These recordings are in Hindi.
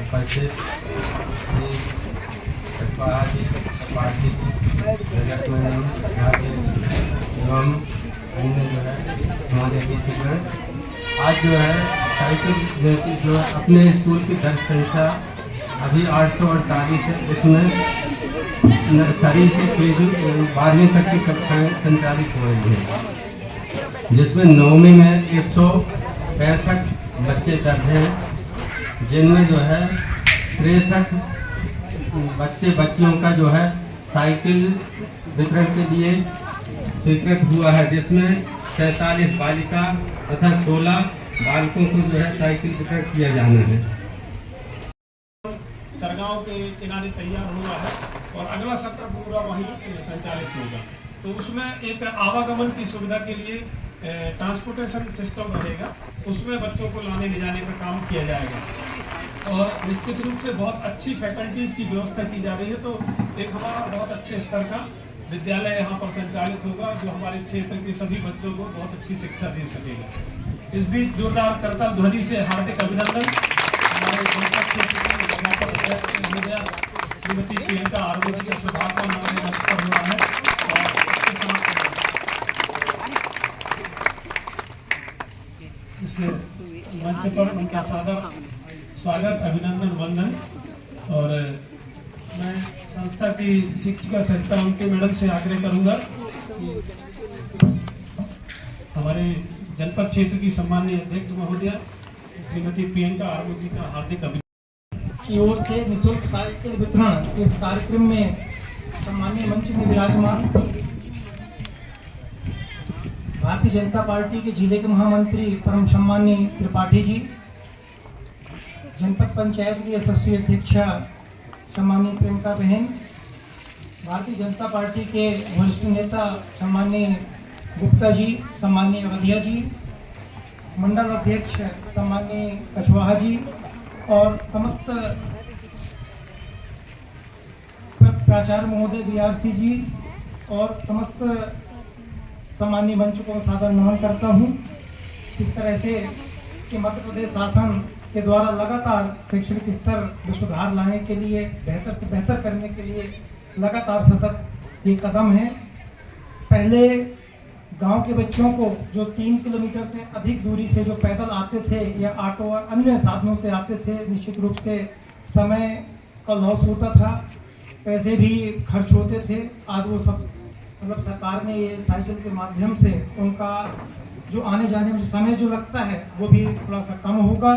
उपस्थित श्री कुशवाहा जी, त्रिपाठी जी, रजत मैडम एवं अन्य जो है हमारे अतिथिगण, आज जो है साहित्य जो अपने स्कूल की दर्ज संख्या अभी 848 है। इसमें नर्सरी से केजी 12वीं तक की कक्षाएँ संचालित हो रही हैं, जिसमें 9वीं में 165 बच्चे दर्ज हैं, जिनमें जो है 63 बच्चियों का जो है साइकिल वितरण के लिए स्वीकृत हुआ है, जिसमें 47 बालिका तथा 16 बालकों को जो है साइकिल वितरण किया जाना है। सरगांव के किनारे तैयार हुआ है और अगला सत्र पूरा वहीं संचालित होगा। तो उसमें एक आवागमन की सुविधा के लिए ट्रांसपोर्टेशन सिस्टम रहेगा, उसमें बच्चों को लाने ले जाने का काम किया जाएगा और निश्चित रूप से बहुत अच्छी फैकल्टीज की व्यवस्था की जा रही है। तो एक हमारा बहुत अच्छे स्तर का विद्यालय यहाँ पर संचालित होगा, जो हमारे क्षेत्र के सभी बच्चों को बहुत अच्छी शिक्षा दे सकेगा। इस बीच जोरदार करतल ध्वनि से हार्दिक अभिनंदन हमारे जनपद क्षेत्र के श्रीमती प्रियंका आर्मी जी का शुभागमन हमारे मंच पर हुआ है और इस मंच पर उनका सादर स्वागत, अभिनंदन, वंदन। और मैं संस्था की शिक्षिका सहिता उनके मैडम से आग्रह करूंगा कि हमारे जनपद क्षेत्र की सम्माननीय अध्यक्ष महोदया श्रीमती प्रियंका आर्मी जी का हार्दिक अभिनंदन की ओर से निःशुल्क साइकिल वितरण इस कार्यक्रम में सम्मानीय मंच में विराजमान भारतीय जनता पार्टी के जिले के महामंत्री परम सम्मानीय त्रिपाठी जी, जनपद पंचायत की यशस्वी अध्यक्षा सम्मानीय प्रियंका बहन, भारतीय जनता पार्टी के वरिष्ठ नेता सम्मानीय गुप्ता जी, सम्मानीय अवधिया जी, मंडल अध्यक्ष सम्मानीय कुशवाहा जी और समस्त प्राचार्य महोदय बीआरसी जी और समस्त सम्मानीय मंच को सादर नमन करता हूँ। इस तरह से कि मध्य प्रदेश शासन के द्वारा लगातार शैक्षणिक स्तर में सुधार लाने के लिए, बेहतर से बेहतर करने के लिए लगातार सतत ये कदम है। पहले गांव के बच्चों को जो 3 किलोमीटर से अधिक दूरी से जो पैदल आते थे या ऑटो और अन्य साधनों से आते थे, निश्चित रूप से समय का लॉस होता था, पैसे भी खर्च होते थे। आज वो सब मतलब सरकार ने ये साइकिल के माध्यम से उनका जो आने जाने में समय जो लगता है वो भी थोड़ा सा कम होगा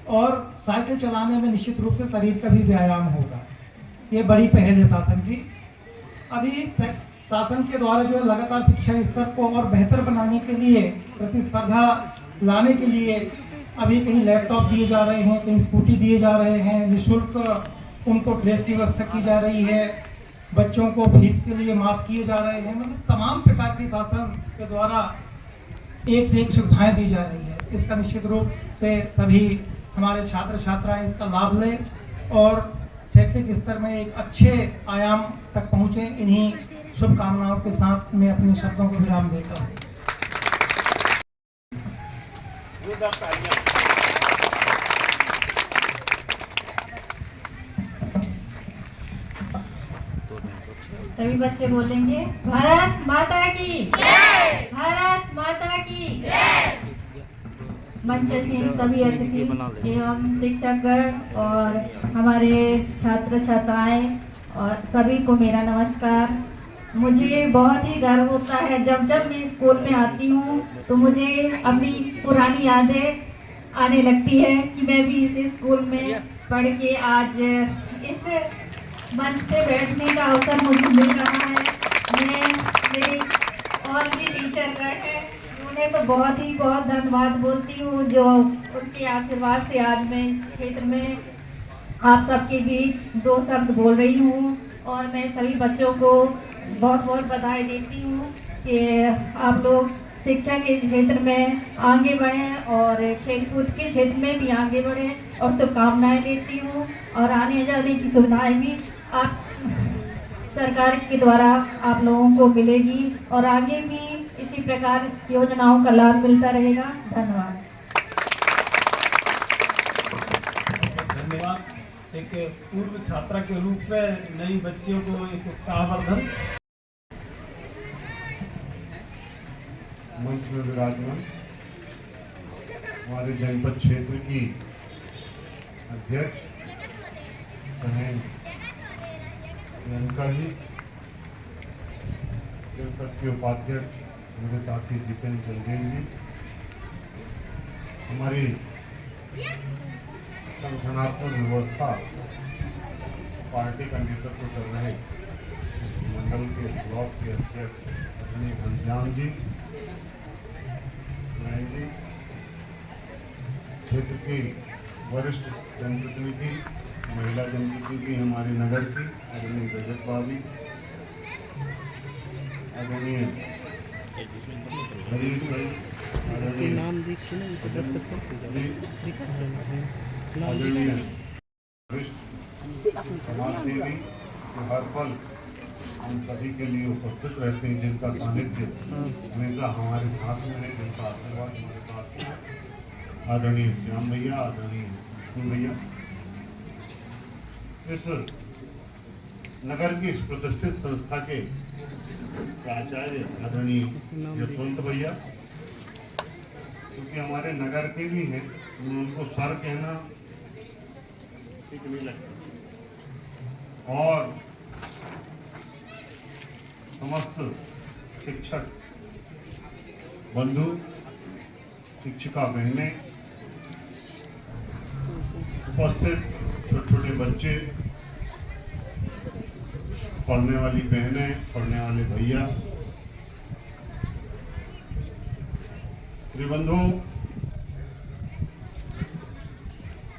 और साइकिल चलाने में निश्चित रूप से शरीर का भी व्यायाम होगा। ये बड़ी पहल है शासन की। अभी शासन के द्वारा जो है लगातार शिक्षा स्तर को और बेहतर बनाने के लिए, प्रतिस्पर्धा लाने के लिए अभी कहीं लैपटॉप दिए जा रहे हैं, कहीं स्कूटी दिए जा रहे हैं, निःशुल्क उनको ड्रेस की व्यवस्था की जा रही है, बच्चों को फीस के लिए माफ़ किए जा रहे हैं। मतलब तमाम प्रकार की शासन के द्वारा एक से एक सुविधाएँ दी जा रही है। इसका निश्चित रूप से सभी हमारे छात्र छात्राएँ इसका लाभ लें और शैक्षिक स्तर में एक अच्छे आयाम तक पहुँचे। इन्हीं शुभकामनाओं के साथ मैं अपने शब्दों को विराम देता हूँ। सभी बच्चे बोलेंगे भारत माता की जय, भारत माता की जय। मंचसीन सभी अतिथि एवं शिक्षकगण और हमारे छात्र छात्राएं और सभी को मेरा नमस्कार। मुझे बहुत ही गर्व होता है जब मैं स्कूल में आती हूँ तो मुझे अपनी पुरानी यादें आने लगती है कि मैं भी इस स्कूल में पढ़ के आज इस मंच पे बैठने का अवसर मुझे मिल रहा है। मैं मेरी और भी टीचर हैं, उन्हें तो बहुत धन्यवाद बोलती हूँ जो उनके आशीर्वाद से आज मैं इस क्षेत्र में आप सबके बीच 2 शब्द बोल रही हूँ। और मैं सभी बच्चों को बहुत बधाई देती हूँ कि आप लोग शिक्षा के क्षेत्र में आगे बढ़ें और खेलकूद के क्षेत्र में भी आगे बढ़ें और शुभकामनाएं देती हूँ। और आने जाने की सुविधाएं भी आप सरकार के द्वारा आप लोगों को मिलेगी और आगे भी इसी प्रकार योजनाओं का लाभ मिलता रहेगा। धन्यवाद। धन्यवाद। एक पूर्व छात्रा के रूप में नई बच्चियों को एक उत्साहवर्धन। मंच में विराजमान हमारे जनपद क्षेत्र की अध्यक्ष बहन प्रियंका जी, जनपद के उपाध्यक्ष मेरे साथी जितेंद्र जलदेव जी, हमारी संगठनात्मक व्यवस्था पार्टी का नेतृत्व कर रहे मंडल के ब्लॉक के अध्यक्ष अजनी घनश्याम जी, क्षेत्र की वरिष्ठ जनप्रतिनिधि, महिला जनप्रतिनिधि हमारे नगर की आदरणीय रजत भाभी, आदरणीय हरीश भाई, आदरणीय आदरणीय वरिष्ठ समाजसेवी जो हर पल हम सभी के लिए उपस्थित रहते हैं, जिनका सानिध्य हमेशा हमारे साथ में है, जिनका आशीर्वाद हमारे साथ है, आदरणीय श्याम भैया, आदरणीय विष्णु भैया, इस नगर की इस प्रतिष्ठित संस्था के प्राचार्य आदरणीय यशवंत भैया, क्योंकि हमारे नगर के भी हैं, उनको सर कहना ठीक नहीं लगता, और समस्त शिक्षक बंधु, शिक्षिका बहनें, उपस्थित छोटे छोटे बच्चे, पढ़ने वाली बहनें, पढ़ने वाले भैया, बंधु,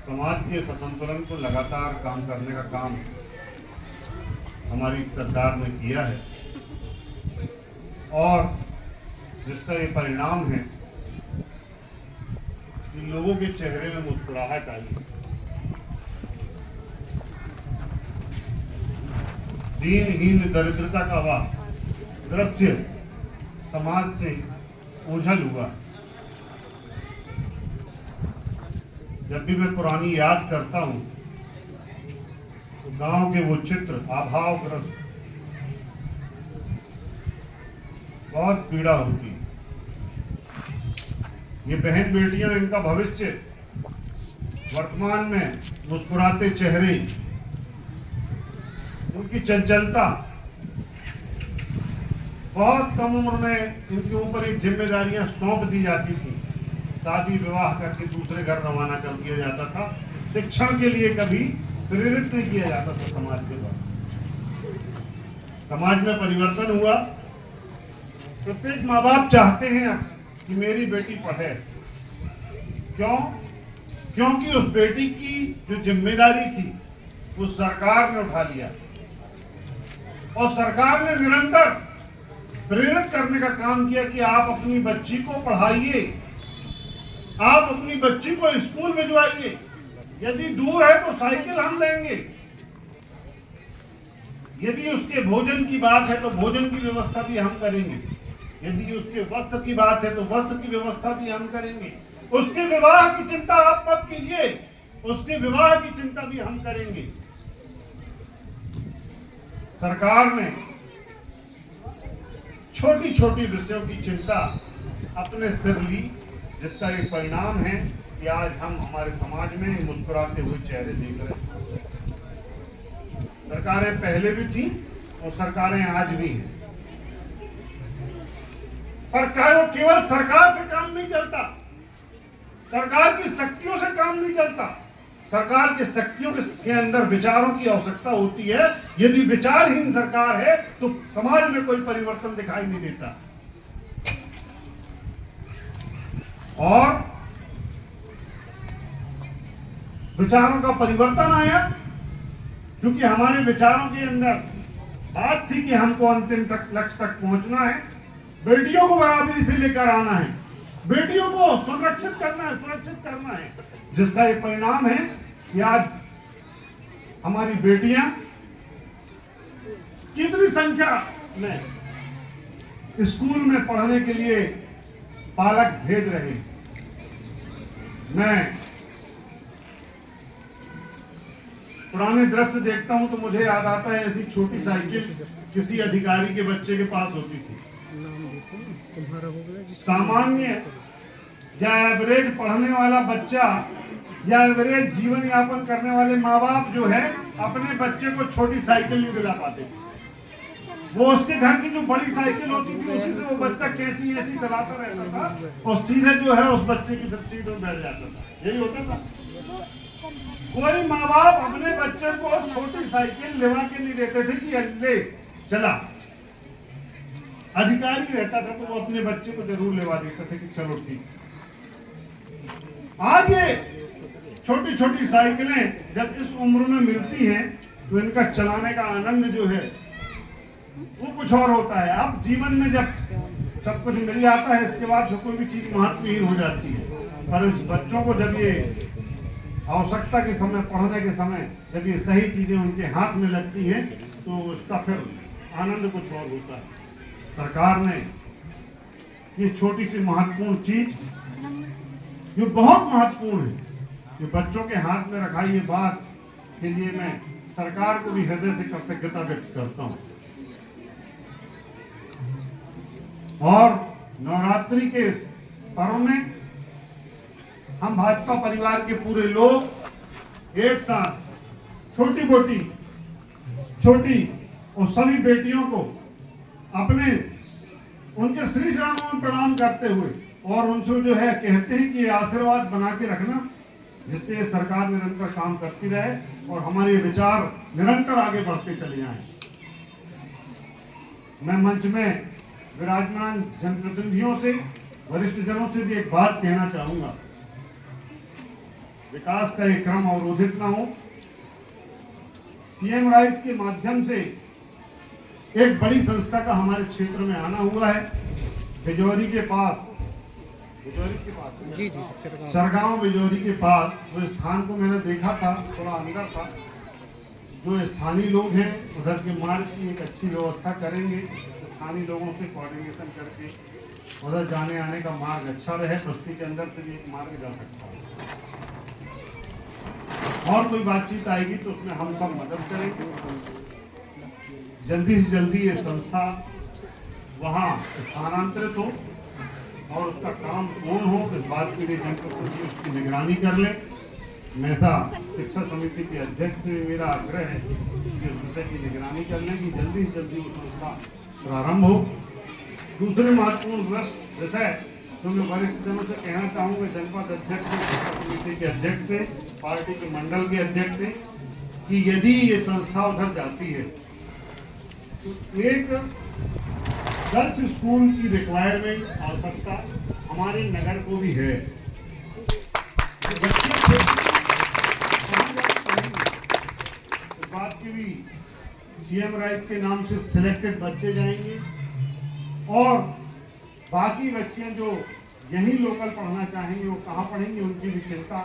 समाज के असंतुलन को लगातार काम करने का काम हमारी सरकार ने किया है, और जिसका ये परिणाम है कि लोगों के चेहरे में मुस्कुराहट आई, दीनहीन दरिद्रता का वह दृश्य समाज से ओझल हुआ। जब भी मैं पुरानी याद करता हूं तो गांव के वो चित्र अभावग्रस्त बहुत पीड़ा होती। ये बहन बेटियां, इनका भविष्य, वर्तमान में मुस्कुराते चेहरे, उनकी चंचलता, बहुत कम उम्र में इनके ऊपर एक जिम्मेदारियां सौंप दी जाती थी, शादी विवाह करके दूसरे घर रवाना कर दिया जाता था, शिक्षण के लिए कभी प्रेरित नहीं किया जाता था समाज के द्वारा। समाज में परिवर्तन हुआ। प्रत्येक माँ बाप चाहते हैं कि मेरी बेटी पढ़े। क्यों? क्योंकि उस बेटी की जो जिम्मेदारी थी वो सरकार ने उठा लिया, और सरकार ने निरंतर प्रेरित करने का काम किया कि आप अपनी बच्ची को पढ़ाइए, आप अपनी बच्ची को स्कूल भिजवाइए, यदि दूर है तो साइकिल हम देंगे, यदि उसके भोजन की बात है तो भोजन की व्यवस्था भी हम करेंगे, यदि उसके वस्त्र की बात है तो वस्त्र की व्यवस्था भी हम करेंगे, उसके विवाह की चिंता आप मत कीजिए, उसके विवाह की चिंता भी हम करेंगे। सरकार ने छोटी छोटी विषयों की चिंता अपने सिर ली, जिसका एक परिणाम है कि आज हम हमारे समाज में मुस्कुराते हुए चेहरे देख रहे हैं। सरकारें पहले भी थी और सरकारें आज भी हैं, पर केवल सरकार से काम नहीं चलता, सरकार की शक्तियों से काम नहीं चलता। सरकार की शक्तियों के अंदर विचारों की आवश्यकता होती है। यदि विचारहीन सरकार है तो समाज में कोई परिवर्तन दिखाई नहीं देता। और विचारों का परिवर्तन आया, क्योंकि हमारे विचारों के अंदर बात थी कि हमको अंतिम तक लक्ष्य तक पहुंचना है, बेटियों को बराबरी से लेकर आना है, बेटियों को सुरक्षित करना है, सुरक्षित करना है, जिसका ये परिणाम है कि आज हमारी बेटियां कितनी संख्या में स्कूल में पढ़ने के लिए पालक भेज रहे हैं। मैं पुराने दृश्य देखता हूँ तो मुझे याद आता है ऐसी छोटी साइकिल किसी अधिकारी के बच्चे के पास होती थी। सामान्य या एवरेज पढ़ने वाला बच्चा या एवरेज जीवन यापन करने वाले माँ बाप जो है अपने बच्चे को छोटी साइकिल नहीं दिला पाते। वो उसके घर की जो बड़ी साइकिल होती थी उसी से वो बच्चा कैंची ऐसी चलाता रहता था और सीधे जो है उस बच्चे की सीट में बैठ जाता था। यही होता था। कोई माँ बाप अपने बच्चे को छोटी साइकिल लेवा के नहीं देते थे कि ले चला। अधिकारी रहता था तो वो अपने बच्चे को जरूर लेवा देते थे कि चलो ठीक। आज ये छोटी छोटी साइकिलें जब इस उम्र में मिलती हैं तो इनका चलाने का आनंद जो है वो कुछ और होता है। अब जीवन में जब सब कुछ मिल जाता है इसके बाद जो कोई भी चीज महत्वहीन हो जाती है, पर इस बच्चों को जब ये आवश्यकता के समय, पढ़ने के समय जब ये सही चीजें उनके हाथ में लगती हैं तो उसका फिर आनंद कुछ और होता है। सरकार ने ये छोटी सी महत्वपूर्ण चीज जो बहुत महत्वपूर्ण है ये बच्चों के हाथ में रखा, ये बात के लिए मैं सरकार को भी हृदय से कृतज्ञता व्यक्त करता हूँ। और नवरात्रि के पर्व में हम भाजपा परिवार के पूरे लोग एक साथ छोटी और सभी बेटियों को अपने उनके श्री चरणों में प्रणाम करते हुए और उनसे जो है कहते हैं कि ये आशीर्वाद बना के रखना जिससे ये सरकार निरंतर काम करती रहे और हमारे विचार निरंतर आगे बढ़ते चले जाएं। मैं मंच में विराजमान जनप्रतिनिधियों से, वरिष्ठ जनों से भी एक बात कहना चाहूंगा। विकास का एक क्रम अवरोधित ना हो। सीएम राइज के माध्यम से एक बड़ी संस्था का हमारे क्षेत्र में आना हुआ है। बिजौरी के पास चरगांव बिजौरी के पास जो स्थान को मैंने देखा था, थोड़ा अंदर था, जो स्थानीय लोग हैं उधर के मार्ग की एक अच्छी व्यवस्था करेंगे। स्थानीय लोगों से कोऑर्डिनेशन करके उधर जाने आने का मार्ग अच्छा रहे। बस्ती के अंदर से भी एक मार्ग जा सकता है। और कोई बातचीत आएगी तो उसमें हम सब मदद करेंगे। जल्दी से जल्दी ये संस्था वहाँ स्थानांतरित हो और उसका काम पूर्ण हो। इस बात के लिए जनप्रतिनिधि उसकी निगरानी कर ले। मेहता शिक्षा समिति के अध्यक्ष से मेरा आग्रह है कि उस विषय की निगरानी कर लें कि जल्दी से जल्दी वो संस्था प्रारंभ हो। दूसरे महत्वपूर्ण विषय तो मैं वरिष्ठ जनों से कहना चाहूँगा, जनपद अध्यक्ष शिक्षा समिति के अध्यक्ष से, पार्टी के मंडल के अध्यक्ष से, कि यदि ये संस्था उधर जाती है तो एक गर्ल्स स्कूल की रिक्वायरमेंट आवश्यकता हमारे नगर को भी है। इस बात की भी सीएम राइज के नाम से सिलेक्टेड बच्चे जाएंगे और बाकी बच्चे जो यहीं लोकल पढ़ना चाहेंगे वो कहाँ पढ़ेंगे, उनकी भी चिंता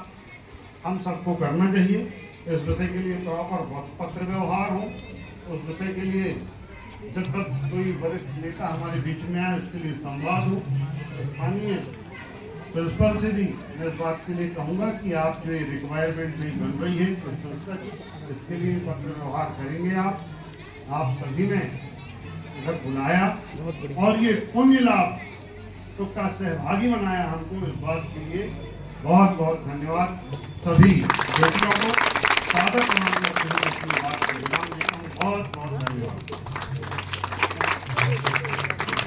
हम सबको करना चाहिए। इस विषय के लिए प्रॉपर पत्र व्यवहार हो। उस विषय के लिए जब तक कोई वरिष्ठ नेता हमारे बीच में आए उसके लिए संवाद हो। स्थानीय प्रिंसिपल से भी मैं इस बात के लिए कहूँगा कि आप जो रिक्वायरमेंट नहीं बन रही है इस संस्था की, इसके लिए पत्र व्यवहार करेंगे। आप सभी ने इधर बुलाया और ये पुण्य लाभ तो का सहभागी बनाया हमको। इस बात के लिए बहुत बहुत धन्यवाद। सभी बेटियों को सादर प्रणाम करते हुए अपनी बात को विराम देता हूँ। बहुत बहुत धन्यवाद।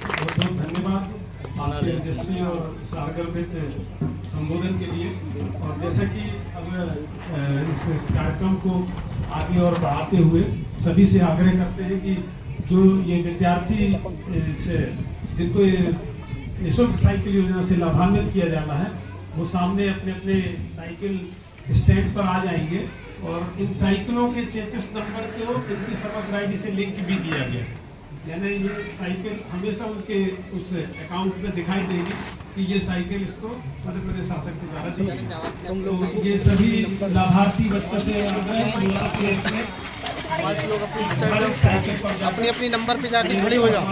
बहुत बहुत धन्यवाद आपके यशस्वी और सारगर्भित संबोधन के लिए। और जैसा कि अब इस कार्यक्रम को आगे और बढ़ाते हुए सभी से आग्रह करते हैं कि जो ये विद्यार्थी जिनको निःशुल्क साइकिल योजना से लाभान्वित किया जाना है वो सामने अपने अपने साइकिल स्टैंड पर आ जाएंगे और इन साइकिलों के 33 नंबर को इनकी समग्र ID से लिंक भी किया गया। यानी ये साइकिल हमेशा उनके उस अकाउंट में दिखाई देगी कि ये साइकिल इसको मध्य प्रदेश शासन के द्वारा दी गई। तो ये सभी लाभार्थी बच्चों से अपनी नंबर पे जाके खड़ी हो जाओ।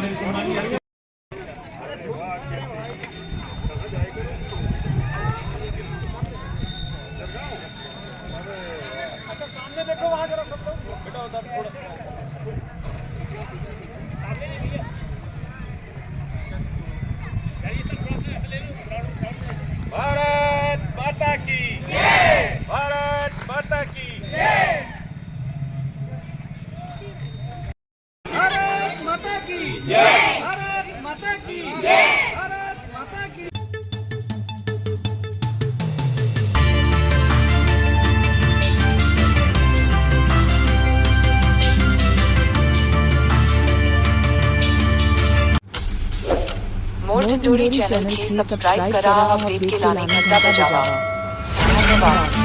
भारत माता की जय। भारत माता की जय। भारत माता की जय। भारत माता की जय। भारत माता की मोर टिटोरी चॅनल खे सबस्क्राईब करा, अपडेट केल्याने घंटा बजावा. धन्यवाद.